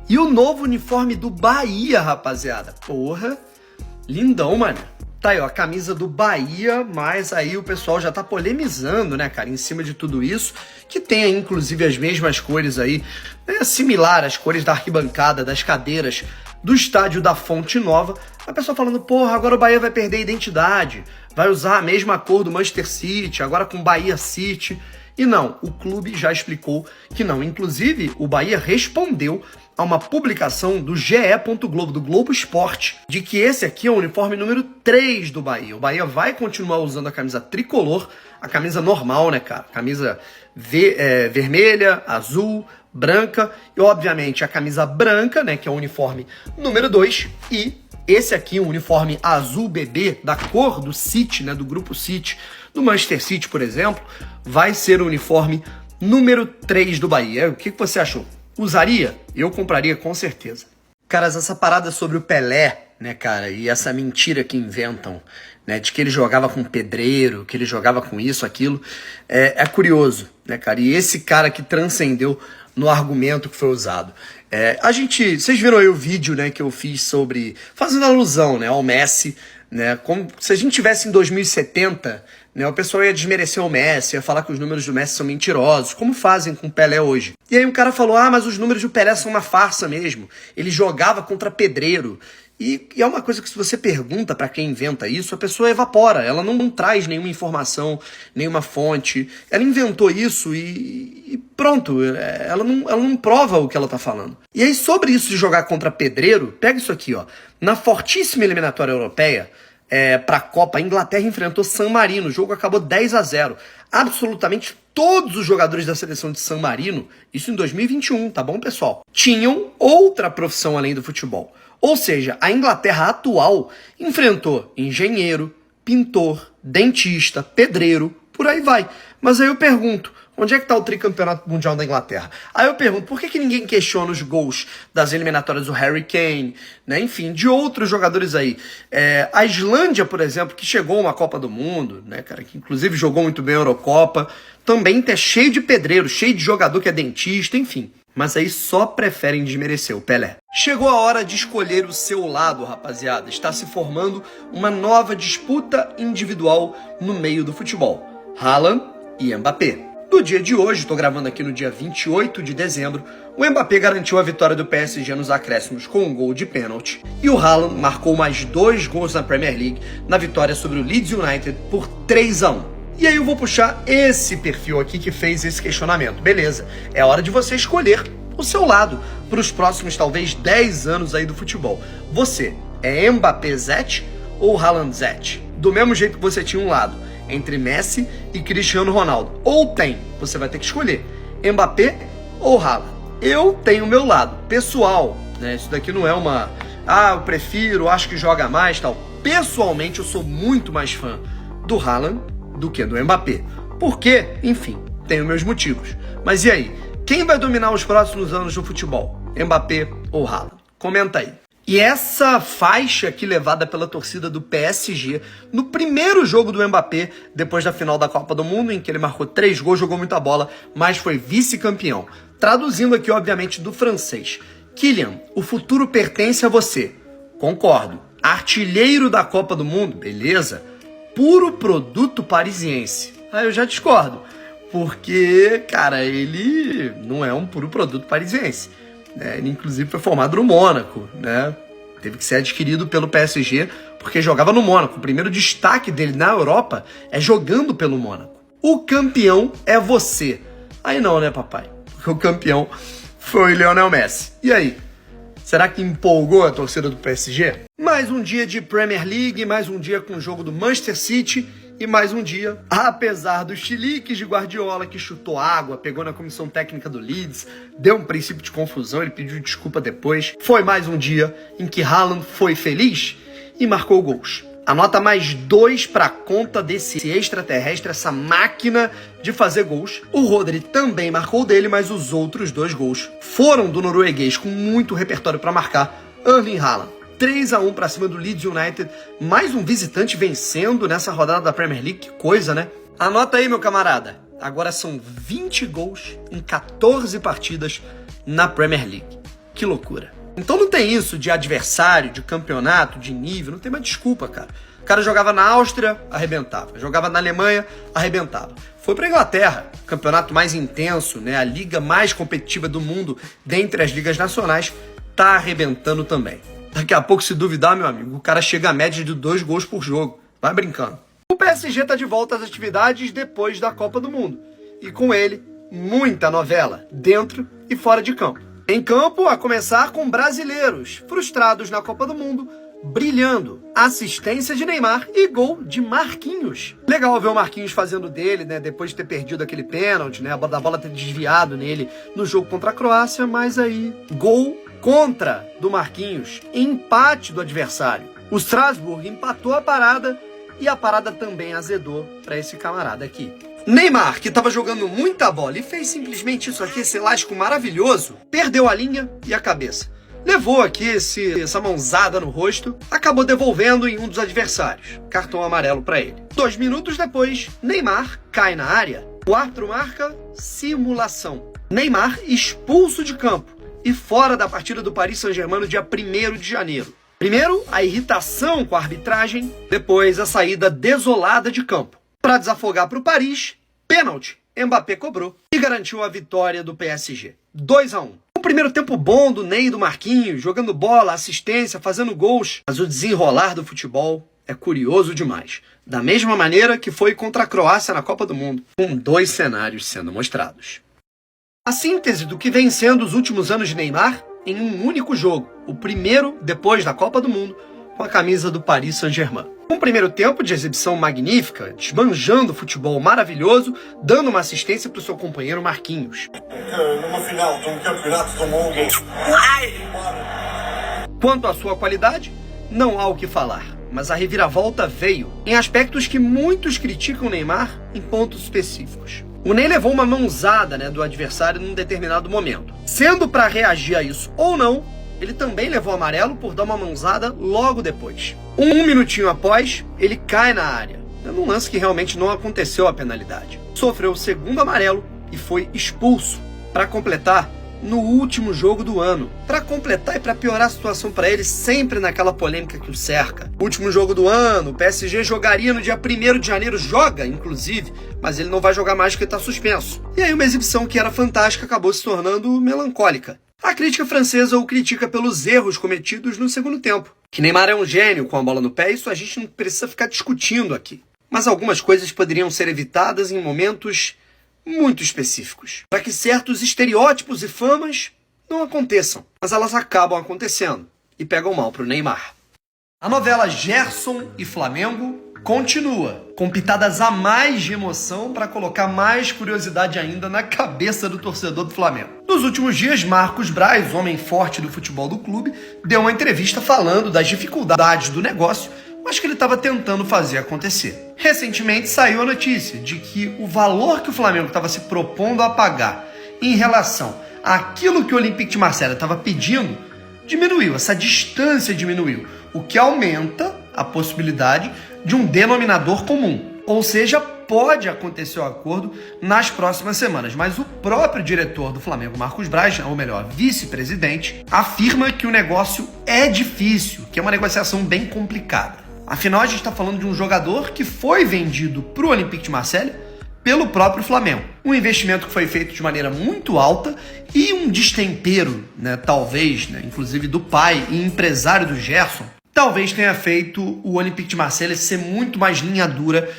E o novo uniforme do Bahia, rapaziada. Porra, lindão, mano. Tá aí, ó, a camisa do Bahia, mas aí o pessoal já tá polemizando, né, cara, em cima de tudo isso, que tem aí, inclusive, as mesmas cores aí, né, similar às cores da arquibancada, das cadeiras do estádio da Fonte Nova. A pessoa falando, porra, agora o Bahia vai perder a identidade, vai usar a mesma cor do Manchester City, agora com Bahia City. E não, o clube já explicou que não. Inclusive, o Bahia respondeu a uma publicação do GE. Globo, do Globo Esporte, de que esse aqui é o uniforme número 3 do Bahia. O Bahia vai continuar usando a camisa tricolor, a camisa normal, né, cara? Camisa vermelha, azul, branca e, obviamente, a camisa branca, né, que é o uniforme número 2, e esse aqui, o uniforme azul bebê, da cor do City, né, do grupo City, do Manchester City, por exemplo, vai ser o uniforme número 3 do Bahia. O que você achou? Usaria? Eu compraria com certeza. Caras, essa parada sobre o Pelé, né, cara, e essa mentira que inventam, né, de que ele jogava com pedreiro, que ele jogava com isso, aquilo, é curioso, né, cara, e esse cara que transcendeu no argumento que foi usado. Vocês viram aí o vídeo, né, que eu fiz sobre, fazendo alusão, né, ao Messi, né, como se a gente tivesse em 2070, né, o pessoal ia desmerecer o Messi, ia falar que os números do Messi são mentirosos, como fazem com o Pelé hoje. E aí um cara falou, mas os números do Pelé são uma farsa mesmo, ele jogava contra pedreiro. E é uma coisa que, se você pergunta pra quem inventa isso, a pessoa evapora, ela não traz nenhuma informação, nenhuma fonte, ela inventou isso e pronto, ela não prova o que ela tá falando. E aí, sobre isso de jogar contra pedreiro, pega isso aqui, ó, na fortíssima eliminatória europeia, pra Copa, a Inglaterra enfrentou San Marino, o jogo acabou 10-0. Absolutamente todos os jogadores da seleção de San Marino, isso em 2021, tá bom, pessoal? Tinham outra profissão além do futebol. Ou seja, a Inglaterra atual enfrentou engenheiro, pintor, dentista, pedreiro, por aí vai. Mas aí eu pergunto, onde é que está o tricampeonato mundial da Inglaterra? Aí eu pergunto, por que ninguém questiona os gols das eliminatórias do Harry Kane, né? Enfim, de outros jogadores aí? A Islândia, por exemplo, que chegou a uma Copa do Mundo, né, cara, que inclusive jogou muito bem a Eurocopa, também é cheio de pedreiro, cheio de jogador que é dentista, enfim. Mas aí só preferem desmerecer o Pelé. Chegou a hora de escolher o seu lado, rapaziada. Está se formando uma nova disputa individual no meio do futebol. Haaland e Mbappé. No dia de hoje, estou gravando aqui no dia 28 de dezembro, o Mbappé garantiu a vitória do PSG nos acréscimos com um gol de pênalti. E o Haaland marcou mais 2 gols na Premier League na vitória sobre o Leeds United por 3-1. E aí eu vou puxar esse perfil aqui que fez esse questionamento. Beleza, é hora de você escolher o seu lado para os próximos, talvez, 10 anos aí do futebol. Você é Mbappé Zete ou Haaland Zete? Do mesmo jeito que você tinha um lado entre Messi e Cristiano Ronaldo. Ou você vai ter que escolher Mbappé ou Haaland. Eu tenho o meu lado pessoal, né? Isso daqui não é uma... eu prefiro, acho que joga mais, tal. Pessoalmente, eu sou muito mais fã do Haaland do que do Mbappé. Porque, enfim, tenho meus motivos. Mas e aí? Quem vai dominar os próximos anos do futebol? Mbappé ou Haaland? Comenta aí. E essa faixa aqui levada pela torcida do PSG no primeiro jogo do Mbappé, depois da final da Copa do Mundo, em que ele marcou 3 gols, jogou muita bola, mas foi vice-campeão. Traduzindo aqui, obviamente, do francês. Kylian, o futuro pertence a você. Concordo. Artilheiro da Copa do Mundo? Beleza. Puro produto parisiense. Eu já discordo, porque, cara, ele não é um puro produto parisiense, né? Ele, inclusive, foi formado no Mônaco, né? Teve que ser adquirido pelo PSG porque jogava no Mônaco. O primeiro destaque dele na Europa é jogando pelo Mônaco. O campeão é você. Aí não, né, papai? Porque o campeão foi o Lionel Messi. E aí? Será que empolgou a torcida do PSG? Mais um dia de Premier League, mais um dia com o jogo do Manchester City e mais um dia, apesar dos chiliques de Guardiola, que chutou água, pegou na comissão técnica do Leeds, deu um princípio de confusão, ele pediu desculpa depois. Foi mais um dia em que Haaland foi feliz e marcou gols. Anota mais 2 para conta desse extraterrestre, essa máquina de fazer gols. O Rodri também marcou dele, mas os outros 2 gols foram do norueguês com muito repertório para marcar, Erling Haaland. 3-1 para cima do Leeds United, mais um visitante vencendo nessa rodada da Premier League, que coisa, né? Anota aí, meu camarada. Agora são 20 gols em 14 partidas na Premier League. Que loucura. Então não tem isso de adversário, de campeonato, de nível, não tem mais desculpa, cara. O cara jogava na Áustria, arrebentava. Jogava na Alemanha, arrebentava. Foi pra Inglaterra, campeonato mais intenso, né? A liga mais competitiva do mundo, dentre as ligas nacionais, tá arrebentando também. Daqui a pouco, se duvidar, meu amigo, o cara chega à média de 2 gols por jogo. Vai brincando. O PSG tá de volta às atividades depois da Copa do Mundo. E com ele, muita novela, dentro e fora de campo. Em campo, a começar com brasileiros, frustrados na Copa do Mundo, brilhando. Assistência de Neymar e gol de Marquinhos. Legal ver o Marquinhos fazendo dele, né? Depois de ter perdido aquele pênalti, né? A bola ter desviado nele no jogo contra a Croácia, mas aí, gol contra do Marquinhos, empate do adversário. O Strasbourg empatou a parada e a parada também azedou para esse camarada aqui. Neymar, que estava jogando muita bola e fez simplesmente isso aqui, esse elástico maravilhoso, perdeu a linha e a cabeça. Levou aqui essa mãozada no rosto, acabou devolvendo em um dos adversários. Cartão amarelo para ele. 2 minutos depois, Neymar cai na área. O árbitro marca simulação. Neymar expulso de campo e fora da partida do Paris Saint-Germain no dia 1º de janeiro. Primeiro, a irritação com a arbitragem, depois a saída desolada de campo. Para desafogar para o Paris, pênalti, Mbappé cobrou e garantiu a vitória do PSG. 2-1. O primeiro tempo bom do Ney e do Marquinhos, jogando bola, assistência, fazendo gols. Mas o desenrolar do futebol é curioso demais. Da mesma maneira que foi contra a Croácia na Copa do Mundo, com 2 cenários sendo mostrados. A síntese do que vem sendo os últimos anos de Neymar em um único jogo. O primeiro depois da Copa do Mundo, com a camisa do Paris Saint-Germain. Um primeiro tempo de exibição magnífica, desbanjando futebol maravilhoso, dando uma assistência para o seu companheiro Marquinhos. Numa final de um campeonato do mundo. Quanto à sua qualidade, não há o que falar. Mas a reviravolta veio em aspectos que muitos criticam o Neymar em pontos específicos. O Ney levou uma mãozada, do adversário num determinado momento. Sendo para reagir a isso ou não, ele também levou amarelo por dar uma mãozada logo depois. Um minutinho após, ele cai na área. Num lance que realmente não aconteceu a penalidade. Sofreu o segundo amarelo e foi expulso. Para completar, no último jogo do ano. Para completar e para piorar a situação para ele, sempre naquela polêmica que o cerca. Último jogo do ano, o PSG jogaria no dia 1º de janeiro, joga inclusive, mas ele não vai jogar mais porque está suspenso. E aí uma exibição que era fantástica acabou se tornando melancólica. A crítica francesa o critica pelos erros cometidos no segundo tempo. Que Neymar é um gênio com a bola no pé, isso a gente não precisa ficar discutindo aqui. Mas algumas coisas poderiam ser evitadas em momentos muito específicos, para que certos estereótipos e famas não aconteçam, mas elas acabam acontecendo e pegam mal para o Neymar. A novela Gerson e Flamengo continua, com pitadas a mais de emoção para colocar mais curiosidade ainda na cabeça do torcedor do Flamengo. Nos últimos dias, Marcos Braz, homem forte do futebol do clube, deu uma entrevista falando das dificuldades do negócio, mas que ele estava tentando fazer acontecer. Recentemente saiu a notícia de que o valor que o Flamengo estava se propondo a pagar em relação àquilo que o Olympique de Marseille estava pedindo, diminuiu, essa distância diminuiu, o que aumenta a possibilidade de um denominador comum. Ou seja, pode acontecer o acordo nas próximas semanas, mas o próprio diretor do Flamengo, Marcos Braz, ou melhor, vice-presidente, afirma que o negócio é difícil, que é uma negociação bem complicada. Afinal, a gente está falando de um jogador que foi vendido para o Olympique de Marseille pelo próprio Flamengo. Um investimento que foi feito de maneira muito alta e um destempero, talvez, inclusive do pai e empresário do Gerson, talvez tenha feito o Olympique de Marseille ser muito mais linha dura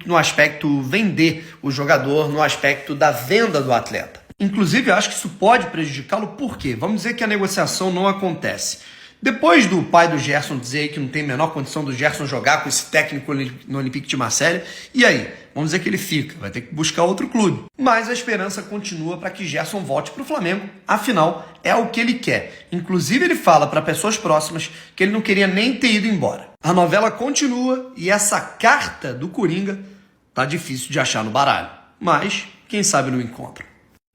no aspecto vender o jogador, no aspecto da venda do atleta. Inclusive, eu acho que isso pode prejudicá-lo, por quê? Vamos dizer que a negociação não acontece. Depois do pai do Gerson dizer que não tem a menor condição do Gerson jogar com esse técnico no Olympique de Marseille, e aí? Vamos dizer que ele fica, vai ter que buscar outro clube. Mas a esperança continua para que Gerson volte para o Flamengo, afinal, é o que ele quer. Inclusive, ele fala para pessoas próximas que ele não queria nem ter ido embora. A novela continua e essa carta do Coringa tá difícil de achar no baralho. Mas, quem sabe não encontra.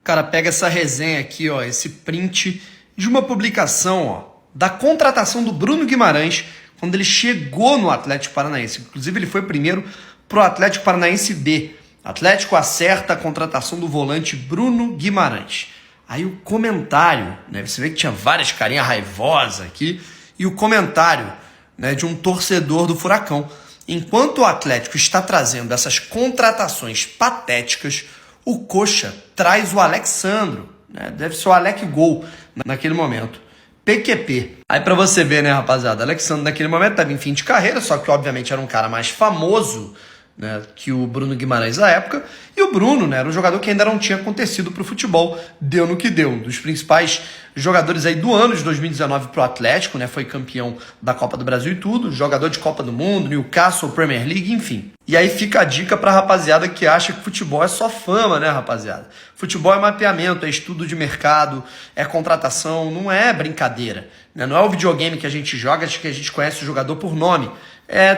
O cara pega essa resenha aqui, esse print de uma publicação, da contratação do Bruno Guimarães quando ele chegou no Atlético Paranaense. Inclusive, ele foi primeiro para o Atlético Paranaense B. Atlético acerta a contratação do volante Bruno Guimarães. Aí o comentário, né? Você vê que tinha várias carinhas raivosas aqui, e o comentário, né, de um torcedor do Furacão. Enquanto o Atlético está trazendo essas contratações patéticas, o Coxa traz o Alexandro, né? Deve ser o Alec Gol naquele momento. PQP. Aí pra você ver, né, rapaziada, Alexandro naquele momento estava em fim de carreira, só que obviamente era um cara mais famoso, né, que o Bruno Guimarães da época, e o Bruno, né, era um jogador que ainda não tinha acontecido pro futebol, deu no que deu, um dos principais jogadores aí do ano de 2019 pro Atlético, né, foi campeão da Copa do Brasil e tudo, jogador de Copa do Mundo, Newcastle, Premier League, enfim. E aí fica a dica pra rapaziada que acha que futebol é só fama, né, rapaziada? Futebol é mapeamento, é estudo de mercado, é contratação, não é brincadeira, né? Não é o videogame que a gente joga, que a gente conhece o jogador por nome.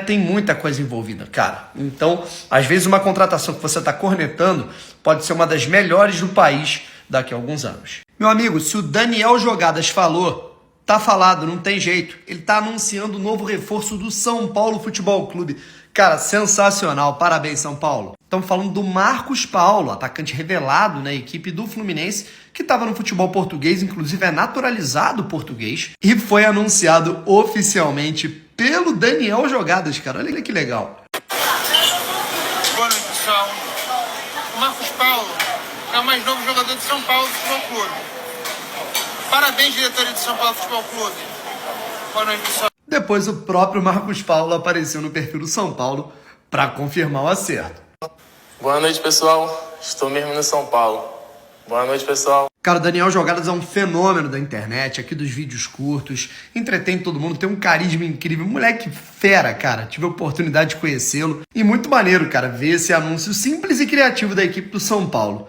Tem muita coisa envolvida, cara. Então, às vezes uma contratação que você tá cornetando pode ser uma das melhores do país daqui a alguns anos. Meu amigo, se o Daniel Jogadas falou, tá falado, não tem jeito. Ele tá anunciando o novo reforço do São Paulo Futebol Clube. Cara, sensacional. Parabéns, São Paulo. Estamos falando do Marcos Paulo, atacante revelado na equipe do Fluminense, que estava no futebol português, inclusive é naturalizado português, e foi anunciado oficialmente pelo Daniel Jogadas, cara. Olha que legal. Boa noite, pessoal. O Marcos Paulo é o mais novo jogador de São Paulo Futebol Clube. Parabéns, diretoria de São Paulo Futebol Clube. Boa noite, pessoal. Depois o próprio Marcos Paulo apareceu no perfil do São Paulo para confirmar o acerto. Boa noite, pessoal. Estou mesmo no São Paulo. Boa noite, pessoal. Cara, o Daniel Jogadas é um fenômeno da internet, aqui dos vídeos curtos, entretém todo mundo, tem um carisma incrível, moleque fera, cara. Tive a oportunidade de conhecê-lo e muito maneiro, cara, ver esse anúncio simples e criativo da equipe do São Paulo.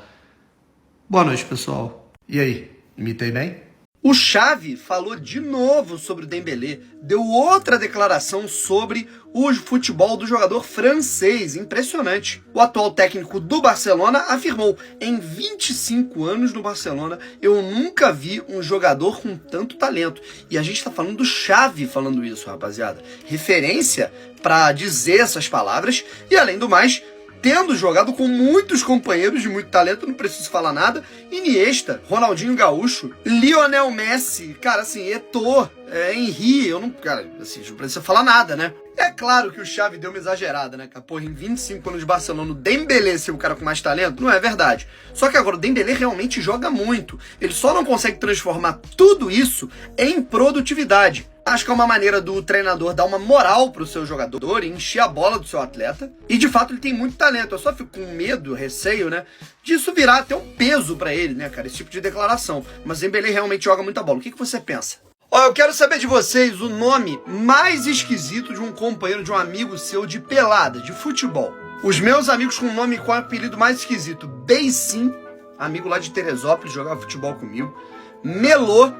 Boa noite, pessoal. E aí, imitei bem? O Xavi falou de novo sobre o Dembélé, deu outra declaração sobre o futebol do jogador francês, impressionante. O atual técnico do Barcelona afirmou: em 25 anos no Barcelona, eu nunca vi um jogador com tanto talento. E a gente tá falando do Xavi falando isso, rapaziada. Referência para dizer essas palavras e, além do mais, tendo jogado com muitos companheiros de muito talento, não preciso falar nada, Iniesta, Ronaldinho Gaúcho, Lionel Messi, cara, assim, Eto'o, Henry, eu não, cara, assim, não precisa falar nada, né? É claro que o Xavi deu uma exagerada, né, cara? Porra, em 25 anos de Barcelona, o Dembélé ser o cara com mais talento, não é verdade. Só que agora o Dembélé realmente joga muito. Ele só não consegue transformar tudo isso em produtividade. Acho que é uma maneira do treinador dar uma moral pro seu jogador e encher a bola do seu atleta. E de fato ele tem muito talento. Eu só fico com medo, receio, né, disso virar até um peso pra ele, né, cara, esse tipo de declaração. Mas Dembélé realmente joga muita bola. O que você pensa? Ó, eu quero saber de vocês o nome mais esquisito de um companheiro, de um amigo seu de pelada, de futebol. Os meus amigos com o nome com o apelido mais esquisito: Beissim, amigo lá de Teresópolis, jogava futebol comigo. Melô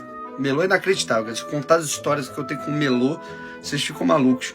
é inacreditável, se contar as histórias que eu tenho com o Melô, vocês ficam malucos.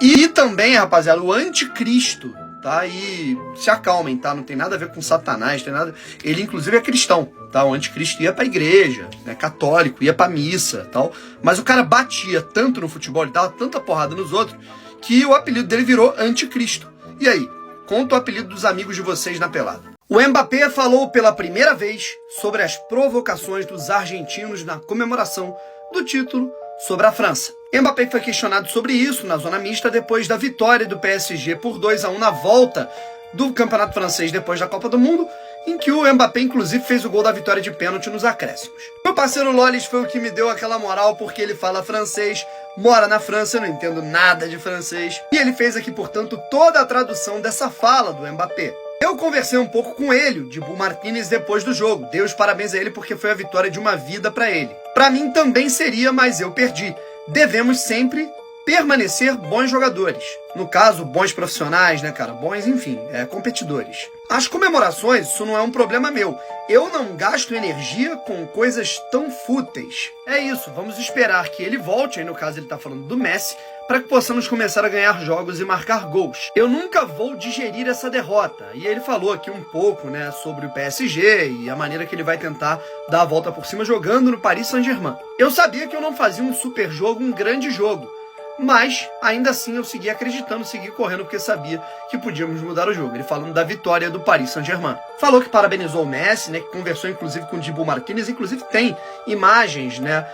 E também, rapaziada, o Anticristo, tá? E se acalmem, tá? Não tem nada a ver com Satanás, tem nada. Ele, inclusive, é cristão, tá? O Anticristo ia pra igreja, né? Católico, ia pra missa, tal. Mas o cara batia tanto no futebol, ele dava tanta porrada nos outros, que o apelido dele virou Anticristo. E aí, conta o apelido dos amigos de vocês na pelada. O Mbappé falou pela primeira vez sobre as provocações dos argentinos na comemoração do título sobre a França. Mbappé foi questionado sobre isso na zona mista depois da vitória do PSG por 2-1 na volta do Campeonato Francês depois da Copa do Mundo, em que o Mbappé inclusive fez o gol da vitória de pênalti nos acréscimos. Meu parceiro Lolis foi o que me deu aquela moral porque ele fala francês, mora na França, eu não entendo nada de francês, e ele fez aqui, portanto, toda a tradução dessa fala do Mbappé. Eu conversei um pouco com ele, o Dibu Martínez, depois do jogo. Dei os parabéns a ele porque foi a vitória de uma vida pra ele. Pra mim também seria, mas eu perdi. Devemos sempre permanecer bons jogadores. No caso, bons profissionais, né, cara? Bons, enfim, competidores. As comemorações, isso não é um problema meu. Eu não gasto energia com coisas tão fúteis. É isso, vamos esperar que ele volte, aí no caso ele tá falando do Messi, para que possamos começar a ganhar jogos e marcar gols. Eu nunca vou digerir essa derrota. E ele falou aqui um pouco, né, sobre o PSG e a maneira que ele vai tentar dar a volta por cima jogando no Paris Saint-Germain. Eu sabia que eu não fazia um super jogo, um grande jogo. mas ainda assim eu segui acreditando, segui correndo, porque sabia que podíamos mudar o jogo. Ele falando da vitória do Paris Saint-Germain. Falou que parabenizou o Messi, né, que conversou inclusive com o Dibu Martínez, inclusive tem imagens, né,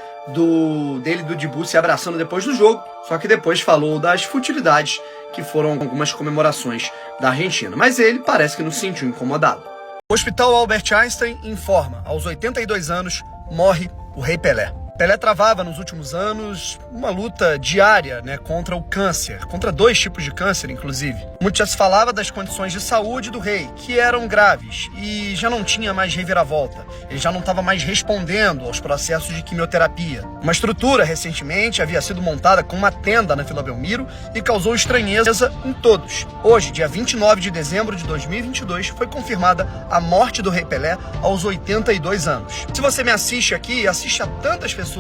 dele do Dibu se abraçando depois do jogo, só que depois falou das futilidades que foram algumas comemorações da Argentina. Mas ele parece que não se sentiu incomodado. O Hospital Albert Einstein informa, aos 82 anos, morre o Rei Pelé. Pelé travava nos últimos anos uma luta diária, né, contra o câncer, contra 2 tipos de câncer, inclusive. Muito já se falava das condições de saúde do rei, que eram graves, e já não tinha mais reviravolta. Ele já não estava mais respondendo aos processos de quimioterapia. Uma estrutura, recentemente, havia sido montada com uma tenda na Vila Belmiro e causou estranheza em todos. Hoje, dia 29 de dezembro de 2022, foi confirmada a morte do Rei Pelé aos 82 anos. Se você me assiste aqui e assiste a tantas pessoas,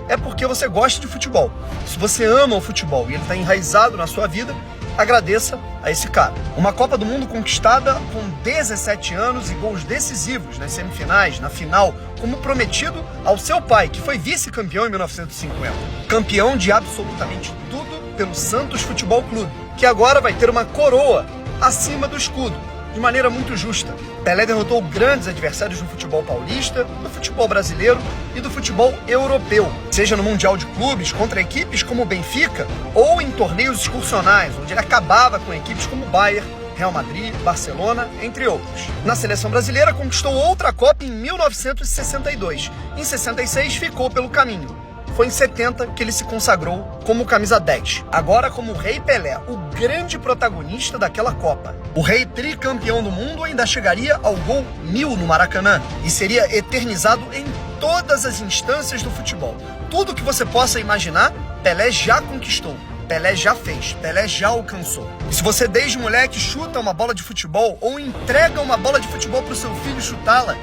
é porque você gosta de futebol. Se você ama o futebol e ele está enraizado na sua vida, agradeça a esse cara. Uma Copa do Mundo conquistada com 17 anos e gols decisivos nas semifinais, na final, como prometido ao seu pai, que foi vice-campeão em 1950. Campeão de absolutamente tudo pelo Santos Futebol Clube, que agora vai ter uma coroa acima do escudo, de maneira muito justa. Pelé derrotou grandes adversários no futebol paulista, no futebol brasileiro e do futebol europeu, seja no Mundial de Clubes contra equipes como o Benfica ou em torneios excursionais, onde ele acabava com equipes como Bayern, Real Madrid, Barcelona, entre outros. Na seleção brasileira conquistou outra Copa em 1962. Em 66 ficou pelo caminho. Foi em 70 que ele se consagrou como camisa 10. Agora como Rei Pelé, o grande protagonista daquela Copa. O rei tricampeão do mundo ainda chegaria ao gol 1000 no Maracanã e seria eternizado em todas as instâncias do futebol. Tudo que você possa imaginar, Pelé já conquistou. Pelé já fez, Pelé já alcançou. E se você desde moleque chuta uma bola de futebol ou entrega uma bola de futebol para o seu filho chutá-la,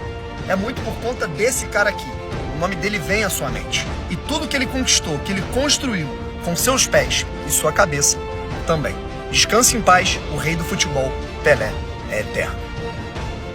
é muito por conta desse cara aqui. O nome dele vem à sua mente. E tudo que ele conquistou, que ele construiu com seus pés e sua cabeça também. Descanse em paz, o rei do futebol, Pelé, é eterno.